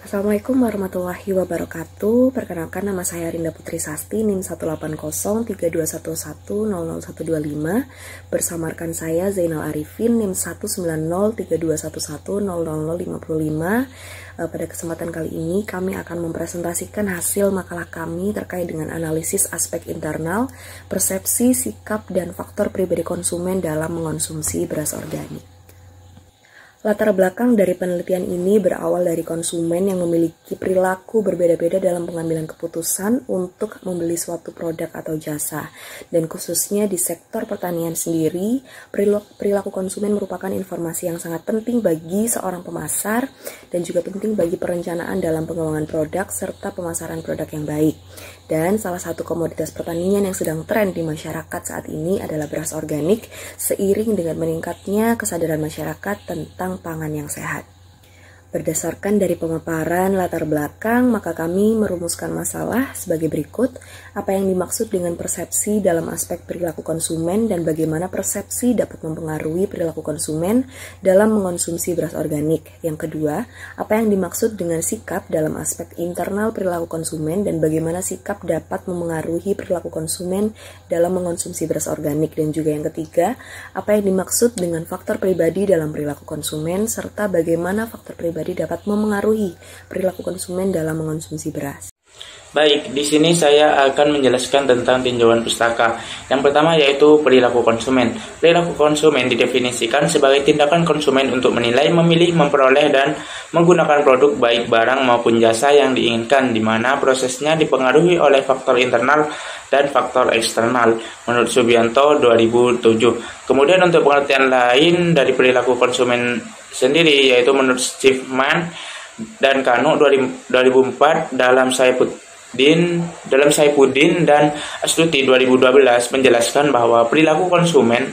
Assalamualaikum warahmatullahi wabarakatuh. Perkenalkan, nama saya Rinda Putri Sasti, NIM 1803211000125. Bersama rekan saya Zainal Arifin, NIM 1903211000055. Pada kesempatan kali ini kami akan mempresentasikan hasil makalah kami terkait dengan analisis aspek internal, persepsi, sikap, dan faktor pribadi konsumen dalam mengonsumsi beras organik. Latar belakang dari penelitian ini berawal dari konsumen yang memiliki perilaku berbeda-beda dalam pengambilan keputusan untuk membeli suatu produk atau jasa. Dan khususnya di sektor pertanian sendiri, perilaku konsumen merupakan informasi yang sangat penting bagi seorang pemasar dan juga penting bagi perencanaan dalam pengembangan produk serta pemasaran produk yang baik. Dan salah satu komoditas pertanian yang sedang tren di masyarakat saat ini adalah beras organik, seiring dengan meningkatnya kesadaran masyarakat tentang pangan yang sehat. Berdasarkan dari pemaparan latar belakang, maka kami merumuskan masalah sebagai berikut. Apa yang dimaksud dengan persepsi dalam aspek perilaku konsumen dan bagaimana persepsi dapat mempengaruhi perilaku konsumen dalam mengonsumsi beras organik. Yang kedua, apa yang dimaksud dengan sikap dalam aspek internal perilaku konsumen dan bagaimana sikap dapat memengaruhi perilaku konsumen dalam mengonsumsi beras organik. Dan juga yang ketiga, apa yang dimaksud dengan faktor pribadi dalam perilaku konsumen serta bagaimana faktor pribadi dapat memengaruhi perilaku konsumen dalam mengonsumsi beras. Baik, di sini saya akan menjelaskan tentang tinjauan pustaka. Yang pertama yaitu perilaku konsumen. Perilaku konsumen didefinisikan sebagai tindakan konsumen untuk menilai, memilih, memperoleh, dan menggunakan produk baik barang maupun jasa yang diinginkan, di mana prosesnya dipengaruhi oleh faktor internal dan faktor eksternal, menurut Subianto 2007. Kemudian untuk pengertian lain dari perilaku konsumen sendiri, yaitu menurut Steve Mann dan Kanu 2004 dalam Saifuddin dan Astuti 2012 menjelaskan bahwa perilaku konsumen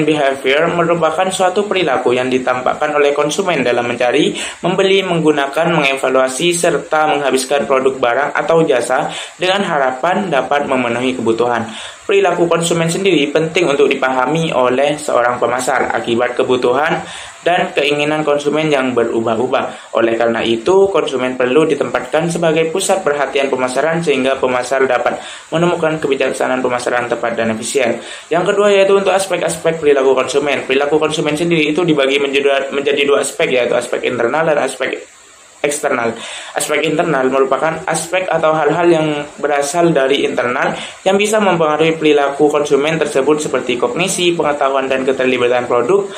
behavior merupakan suatu perilaku yang ditampakkan oleh konsumen dalam mencari, membeli, menggunakan, mengevaluasi, serta menghabiskan produk barang atau jasa dengan harapan dapat memenuhi kebutuhan. Perilaku konsumen sendiri penting untuk dipahami oleh seorang pemasar akibat kebutuhan dan keinginan konsumen yang berubah-ubah. Oleh karena itu, konsumen perlu ditempatkan sebagai pusat perhatian pemasaran sehingga pemasar dapat menemukan kebijaksanaan pemasaran tepat dan efisien. Yang kedua yaitu untuk aspek-aspek perilaku konsumen. Perilaku konsumen sendiri itu dibagi menjadi dua aspek, yaitu aspek internal dan aspek eksternal. Aspek internal merupakan aspek atau hal-hal yang berasal dari internal yang bisa mempengaruhi perilaku konsumen tersebut seperti kognisi, pengetahuan dan keterlibatan produk,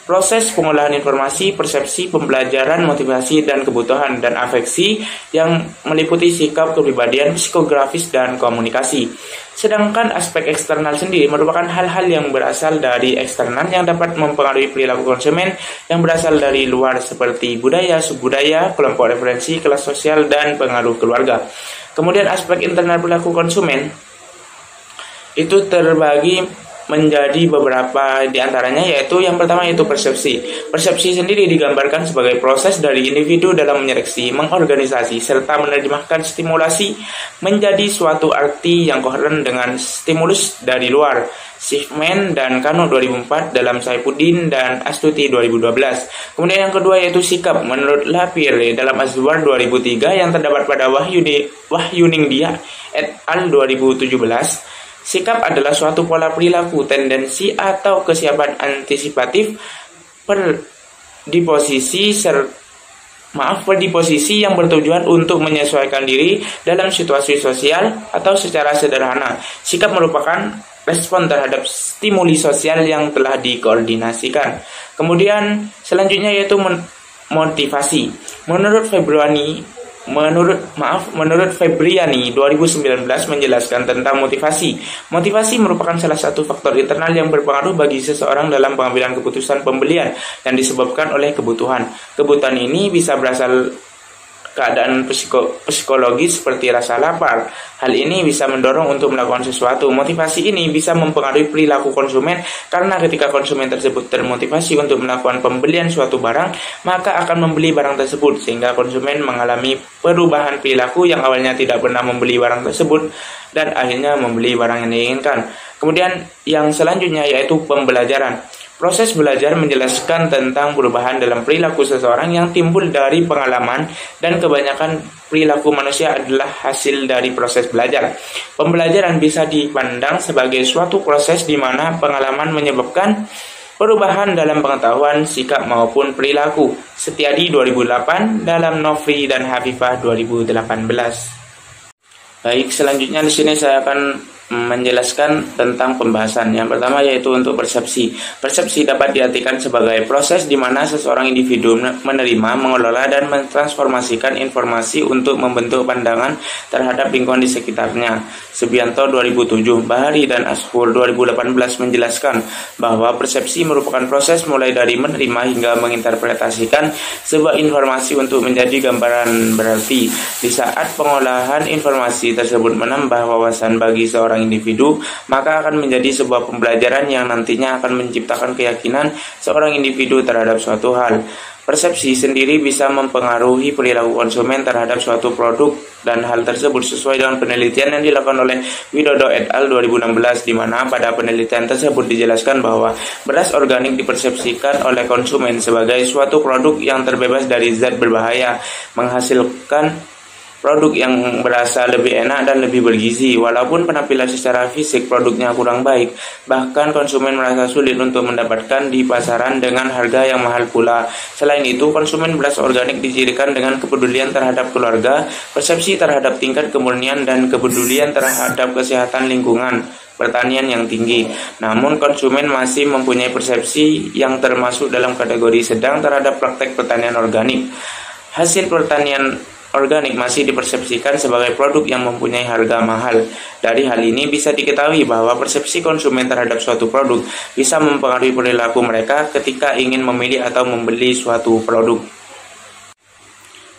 proses pengolahan informasi, persepsi, pembelajaran, motivasi, dan kebutuhan dan afeksi yang meliputi sikap, kepribadian, psikografis, dan komunikasi. Sedangkan aspek eksternal sendiri merupakan hal-hal yang berasal dari eksternal yang dapat mempengaruhi perilaku konsumen yang berasal dari luar seperti budaya, subbudaya, kelompok referensi, kelas sosial, dan pengaruh keluarga. Kemudian aspek internal perilaku konsumen itu terbagi menjadi beberapa diantaranya, yaitu yang pertama yaitu persepsi. Persepsi sendiri digambarkan sebagai proses dari individu dalam menyeleksi, mengorganisasi, serta menerjemahkan stimulasi menjadi suatu arti yang koheren dengan stimulus dari luar. Schiffman dan Kanu 2004 dalam Saifuddin dan Astuti 2012. Kemudian yang kedua yaitu sikap, menurut Lapierre dalam Azwar 2003 yang terdapat pada Wahyuningdia et al 2017. Sikap adalah suatu pola perilaku, tendensi, atau kesiapan antisipatif di posisi yang bertujuan untuk menyesuaikan diri dalam situasi sosial atau secara sederhana. Sikap merupakan respon terhadap stimuli sosial yang telah dikoordinasikan. Kemudian selanjutnya yaitu motivasi. Menurut Febriani 2019 menjelaskan tentang motivasi. Motivasi merupakan salah satu faktor internal yang berpengaruh bagi seseorang dalam pengambilan keputusan pembelian yang disebabkan oleh kebutuhan. Kebutuhan ini bisa berasal keadaan psikologis seperti rasa lapar. Hal ini bisa mendorong untuk melakukan sesuatu. Motivasi ini bisa mempengaruhi perilaku konsumen karena ketika konsumen tersebut termotivasi untuk melakukan pembelian suatu barang, maka akan membeli barang tersebut sehingga konsumen mengalami perubahan perilaku yang awalnya tidak pernah membeli barang tersebut dan akhirnya membeli barang yang diinginkan. Kemudian yang selanjutnya yaitu pembelajaran. Proses belajar menjelaskan tentang perubahan dalam perilaku seseorang yang timbul dari pengalaman, dan kebanyakan perilaku manusia adalah hasil dari proses belajar. Pembelajaran bisa dipandang sebagai suatu proses di mana pengalaman menyebabkan perubahan dalam pengetahuan, sikap maupun perilaku. Setiadi 2008 dalam Nofri dan Hafifah 2018. Baik, selanjutnya di sini saya akan menjelaskan tentang pembahasan. Yang pertama yaitu untuk persepsi. Persepsi dapat diartikan sebagai proses di mana seseorang individu menerima, mengelola, dan mentransformasikan informasi untuk membentuk pandangan terhadap lingkungan di sekitarnya. Subianto 2007, Bahari dan Ashur 2018 menjelaskan bahwa persepsi merupakan proses mulai dari menerima hingga menginterpretasikan sebuah informasi untuk menjadi gambaran berarti. Di saat pengolahan informasi tersebut menambah wawasan bagi seorang individu, maka akan menjadi sebuah pembelajaran yang nantinya akan menciptakan keyakinan seorang individu terhadap suatu hal. Persepsi sendiri bisa mempengaruhi perilaku konsumen terhadap suatu produk, dan hal tersebut sesuai dengan penelitian yang dilakukan oleh Widodo et al. 2016, di mana pada penelitian tersebut dijelaskan bahwa beras organik dipersepsikan oleh konsumen sebagai suatu produk yang terbebas dari zat berbahaya, menghasilkan produk yang berasa lebih enak dan lebih bergizi. Walaupun penampilan secara fisik produknya kurang baik, bahkan konsumen merasa sulit untuk mendapatkan di pasaran dengan harga yang mahal pula. Selain itu, konsumen beras organik dicirikan dengan kepedulian terhadap keluarga, persepsi terhadap tingkat kemurnian, dan kepedulian terhadap kesehatan lingkungan pertanian yang tinggi. Namun konsumen masih mempunyai persepsi yang termasuk dalam kategori sedang terhadap praktek pertanian organik. Hasil pertanian organik masih dipersepsikan sebagai produk yang mempunyai harga mahal. Dari hal ini bisa diketahui bahwa persepsi konsumen terhadap suatu produk bisa mempengaruhi perilaku mereka ketika ingin memilih atau membeli suatu produk.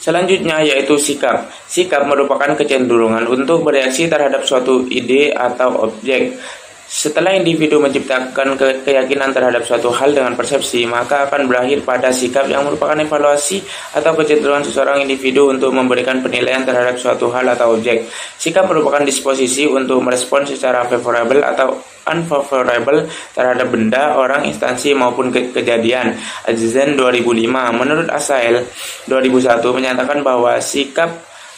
Selanjutnya yaitu sikap. Sikap merupakan kecenderungan untuk bereaksi terhadap suatu ide atau objek. Setelah individu menciptakan keyakinan terhadap suatu hal dengan persepsi, maka akan berakhir pada sikap yang merupakan evaluasi atau kecenderungan seseorang individu untuk memberikan penilaian terhadap suatu hal atau objek. Sikap merupakan disposisi untuk merespon secara favorable atau unfavorable terhadap benda, orang, instansi, maupun kejadian. Azizen 2005. Menurut Asael 2001 menyatakan bahwa sikap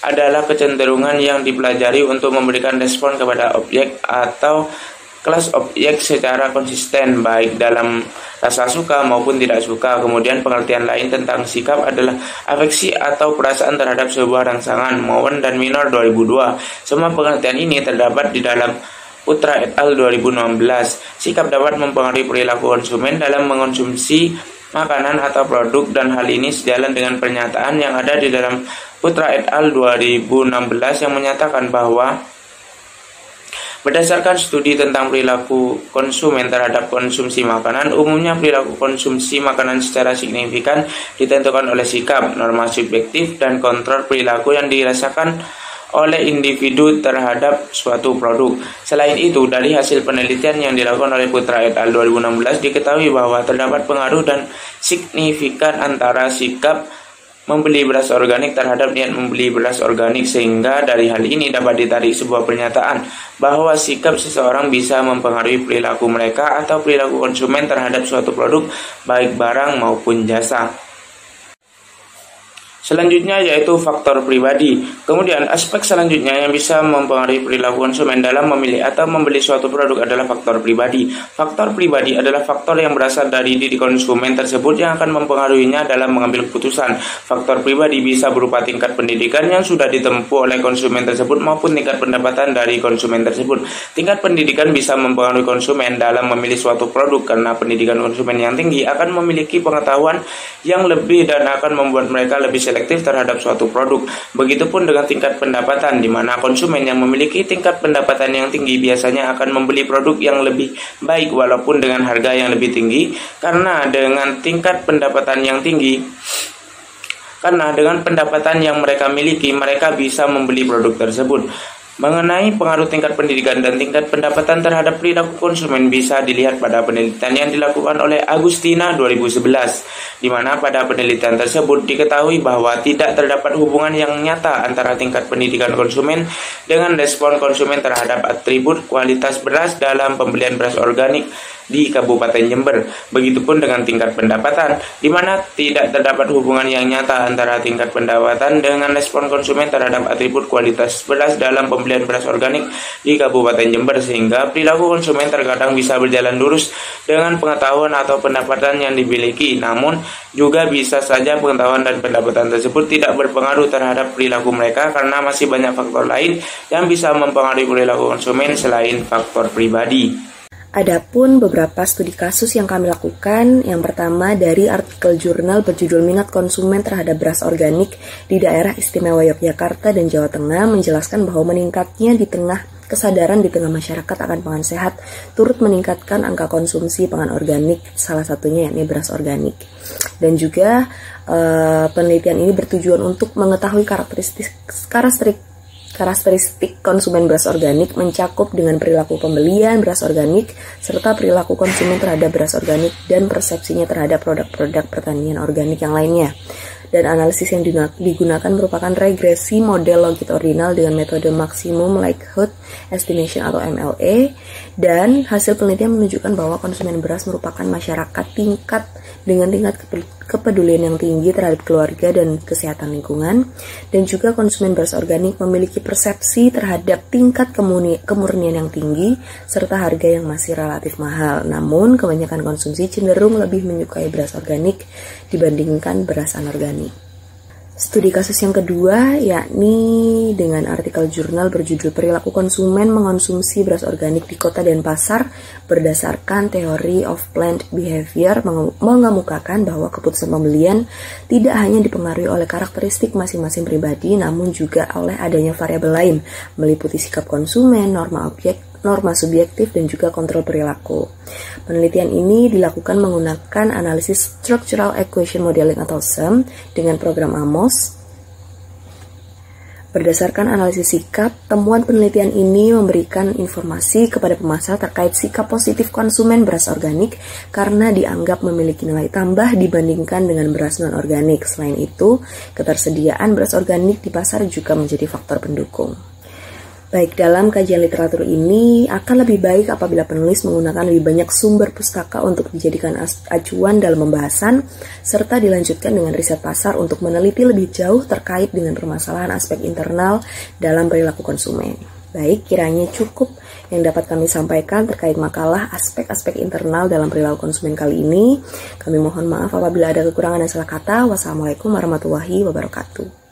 adalah kecenderungan yang dipelajari untuk memberikan respon kepada objek atau kelas objek secara konsisten, baik dalam rasa suka maupun tidak suka. Kemudian pengertian lain tentang sikap adalah afeksi atau perasaan terhadap sebuah rangsangan. Mowen dan Minor 2002. Semua pengertian ini terdapat di dalam Putra et al. 2016. Sikap dapat mempengaruhi perilaku konsumen dalam mengonsumsi makanan atau produk, dan hal ini sejalan dengan pernyataan yang ada di dalam Putra et al. 2016 yang menyatakan bahwa berdasarkan studi tentang perilaku konsumen terhadap konsumsi makanan, umumnya perilaku konsumsi makanan secara signifikan ditentukan oleh sikap, norma subjektif, dan kontrol perilaku yang dirasakan oleh individu terhadap suatu produk. Selain itu, dari hasil penelitian yang dilakukan oleh Putra et al. 2016 diketahui bahwa terdapat pengaruh dan signifikan antara sikap membeli beras organik terhadap niat membeli beras organik, sehingga dari hal ini dapat ditarik sebuah pernyataan bahwa sikap seseorang bisa mempengaruhi perilaku mereka atau perilaku konsumen terhadap suatu produk, baik barang maupun jasa. Selanjutnya yaitu faktor pribadi. Kemudian aspek selanjutnya yang bisa mempengaruhi perilaku konsumen dalam memilih atau membeli suatu produk adalah faktor pribadi. Faktor pribadi adalah faktor yang berasal dari diri konsumen tersebut yang akan mempengaruhinya dalam mengambil keputusan. Faktor pribadi bisa berupa tingkat pendidikan yang sudah ditempuh oleh konsumen tersebut maupun tingkat pendapatan dari konsumen tersebut. Tingkat pendidikan bisa mempengaruhi konsumen dalam memilih suatu produk karena pendidikan konsumen yang tinggi akan memiliki pengetahuan yang lebih dan akan membuat mereka lebih selektif terhadap suatu produk. Begitupun dengan tingkat pendapatan, di mana konsumen yang memiliki tingkat pendapatan yang tinggi biasanya akan membeli produk yang lebih baik walaupun dengan harga yang lebih tinggi, karena dengan pendapatan yang mereka miliki, mereka bisa membeli produk tersebut. Mengenai pengaruh tingkat pendidikan dan tingkat pendapatan terhadap perilaku konsumen bisa dilihat pada penelitian yang dilakukan oleh Agustina 2011, di mana pada penelitian tersebut diketahui bahwa tidak terdapat hubungan yang nyata antara tingkat pendidikan konsumen dengan respon konsumen terhadap atribut kualitas beras dalam pembelian beras organik. di Kabupaten Jember. Begitupun dengan tingkat pendapatan, di mana tidak terdapat hubungan yang nyata antara tingkat pendapatan dengan respon konsumen terhadap atribut kualitas beras dalam pembelian beras organik di Kabupaten Jember, sehingga perilaku konsumen terkadang bisa berjalan lurus dengan pengetahuan atau pendapatan yang dimiliki. Namun, juga bisa saja pengetahuan dan pendapatan tersebut tidak berpengaruh terhadap perilaku mereka karena masih banyak faktor lain yang bisa mempengaruhi perilaku konsumen selain faktor pribadi. Adapun beberapa studi kasus yang kami lakukan, yang pertama dari artikel jurnal berjudul Minat Konsumen Terhadap Beras Organik di Daerah Istimewa Yogyakarta dan Jawa Tengah menjelaskan bahwa meningkatnya kesadaran di tengah masyarakat akan pangan sehat turut meningkatkan angka konsumsi pangan organik, salah satunya yakni beras organik. Dan juga penelitian ini bertujuan untuk mengetahui karakteristik konsumen beras organik mencakup dengan perilaku pembelian beras organik serta perilaku konsumen terhadap beras organik dan persepsinya terhadap produk-produk pertanian organik yang lainnya. Dan analisis yang digunakan merupakan regresi model longitudinal dengan metode Maximum Likelihood Estimation atau MLE, dan hasil penelitian menunjukkan bahwa konsumen beras merupakan masyarakat dengan tingkat kepedulian yang tinggi terhadap keluarga dan kesehatan lingkungan, dan juga konsumen beras organik memiliki persepsi terhadap tingkat kemurnian yang tinggi serta harga yang masih relatif mahal. Namun, kebanyakan konsumsi cenderung lebih menyukai beras organik dibandingkan beras anorganik. Studi kasus yang kedua yakni dengan artikel jurnal berjudul Perilaku Konsumen Mengonsumsi Beras Organik di Kota Denpasar berdasarkan Theory of Plant Behavior mengemukakan bahwa keputusan pembelian tidak hanya dipengaruhi oleh karakteristik masing-masing pribadi, namun juga oleh adanya variabel lain meliputi sikap konsumen, norma subjektif, dan juga kontrol perilaku. Penelitian ini dilakukan menggunakan analisis Structural Equation Modeling atau SEM dengan program AMOS. Berdasarkan analisis sikap, temuan penelitian ini memberikan informasi kepada pemasar terkait sikap positif konsumen beras organik karena dianggap memiliki nilai tambah dibandingkan dengan beras non-organik. Selain itu, ketersediaan beras organik di pasar juga menjadi faktor pendukung. Baik, dalam kajian literatur ini akan lebih baik apabila penulis menggunakan lebih banyak sumber pustaka untuk dijadikan acuan dalam pembahasan, serta dilanjutkan dengan riset pasar untuk meneliti lebih jauh terkait dengan permasalahan aspek internal dalam perilaku konsumen. Baik, kiranya cukup yang dapat kami sampaikan terkait makalah aspek-aspek internal dalam perilaku konsumen kali ini. Kami mohon maaf apabila ada kekurangan dan salah kata. Wassalamualaikum warahmatullahi wabarakatuh.